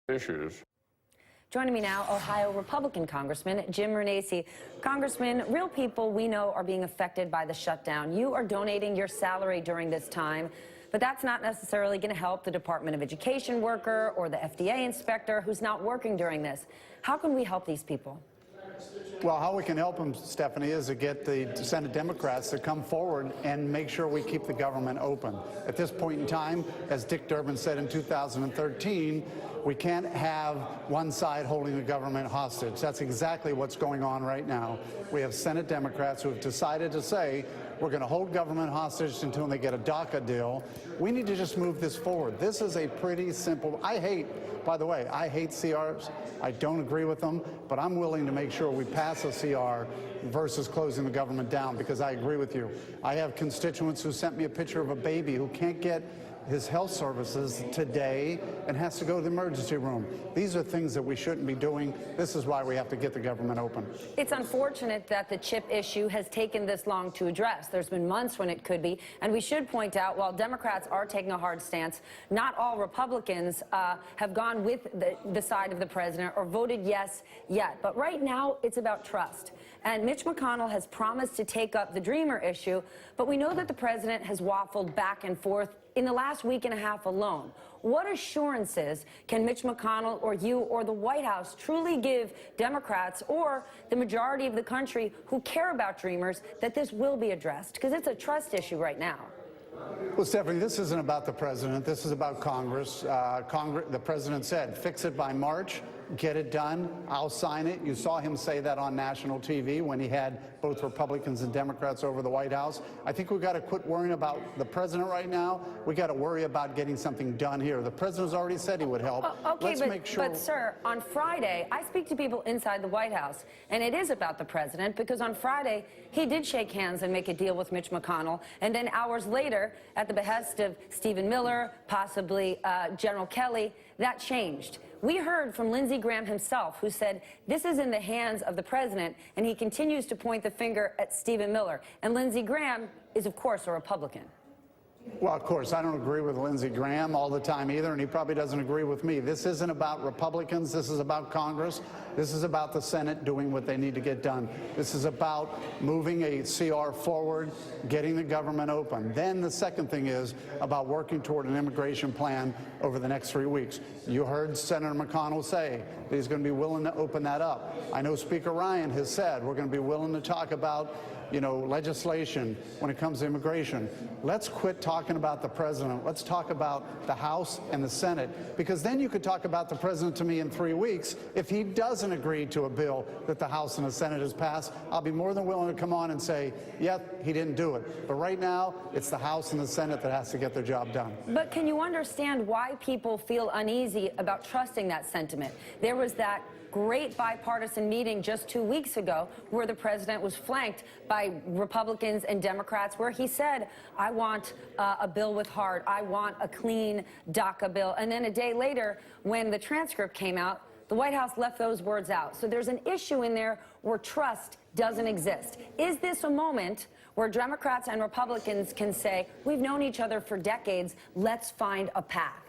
issues. Joining me now, Ohio Republican Congressman Jim Renacci. Congressman, real people we know are being affected by the shutdown. You are donating your salary during this time, but that's not necessarily going to help the Department of Education worker or the FDA inspector who's not working during this. How can we help these people? Well, how we can help them, Stephanie, is to get the Senate Democrats to come forward and make sure we keep the government open. At this point in time, as Dick Durbin said in 2013, we can't have one side holding the government hostage. That's exactly what's going on right now. We have Senate Democrats who have decided to say, we're going to hold government hostage until they get a DACA deal. We need to just move this forward. This is a pretty simple, by the way, I hate CRs. I don't agree with them, but I'm willing to make sure we pass a CR versus closing the government down, because I agree with you. I have constituents who sent me a picture of a baby who can't get his health services today and has to go to the emergency room. These are things that we shouldn't be doing. This is why we have to get the government open. It's unfortunate that the chip issue has taken this long to address. There's been months when it could be, and we should point out, while Democrats are taking a hard stance, not all Republicans have gone with the side of the president or voted yes yet. But right now, it's about trust. And Mitch McConnell has promised to take up the Dreamer issue, but we know that the president has waffled back and forth in the last week and a half alone. What assurances can Mitch McConnell or you or the White House truly give Democrats or the majority of the country who care about Dreamers that this will be addressed? Because it's a trust issue right now. Well, Stephanie, this isn't about the president. This is about Congress. The president said, fix it by March, get it done. I'll sign it. You saw him say that on national TV when he had both Republicans and Democrats over the White House. I think we've got to quit worrying about the president right now. We got to worry about getting something done here. The president's already said he would help. Okay, but sir, on Friday, I speak to people inside the White House, and it is about the president, because on Friday, he did shake hands and make a deal with Mitch McConnell, and then hours later, at the behest of Stephen Miller, possibly General Kelly, that changed. We heard from Lindsey Graham himself, who said this is in the hands of the president, and he continues to point the finger at Stephen Miller. And Lindsey Graham is, of course, a Republican. Well, of course, I don't agree with Lindsey Graham all the time either, and he probably doesn't agree with me. This isn't about Republicans. This is about Congress. This is about the Senate doing what they need to get done. This is about moving a CR forward, getting the government open. Then the second thing is about working toward an immigration plan over the next 3 weeks. You heard Senator McConnell say that he's going to be willing to open that up. I know Speaker Ryan has said we're going to be willing to talk about legislation when it comes to immigration. Let's quit talking about the president. Let's talk about the House and the Senate, because then you could talk about the president to me in 3 weeks. If he doesn't agree to a bill that the House and the Senate has passed, I'll be more than willing to come on and say, yep, he didn't do it. But right now, it's the House and the Senate that has to get their job done. But can you understand why people feel uneasy about trusting that sentiment? There was that great bipartisan meeting just 2 weeks ago where the president was flanked by Republicans and Democrats, where he said, I want a bill with heart, I want a clean DACA bill. And then a day later, when the transcript came out, the White House left those words out. So there's an issue in there where trust doesn't exist. Is this a moment where Democrats and Republicans can say, we've known each other for decades, let's find a path?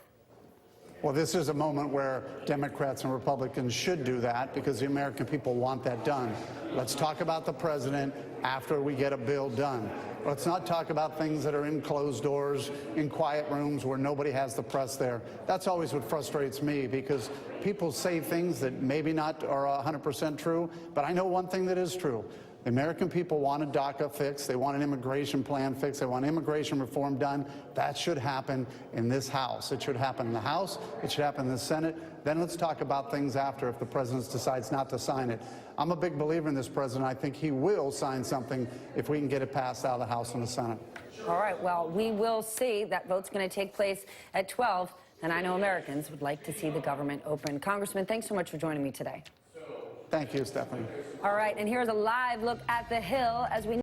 Well, this is a moment where Democrats and Republicans should do that, because the American people want that done. Let's talk about the president after we get a bill done. Let's not talk about things that are in closed doors, in quiet rooms where nobody has the press there. That's always what frustrates me, because people say things that maybe not are 100% true, but I know one thing that is true. The American people want a DACA fix. They want an immigration plan fixed. They want immigration reform done. That should happen in this House. It should happen in the House. It should happen in the Senate. Then let's talk about things after if the president decides not to sign it. I'm a big believer in this president. I think he will sign something if we can get it passed out of the House and the Senate. All right. Well, we will see. That vote's going to take place at 12, and I know Americans would like to see the government open. Congressman, thanks so much for joining me today. Thank you, Stephanie. All right, and here's a live look at the Hill as we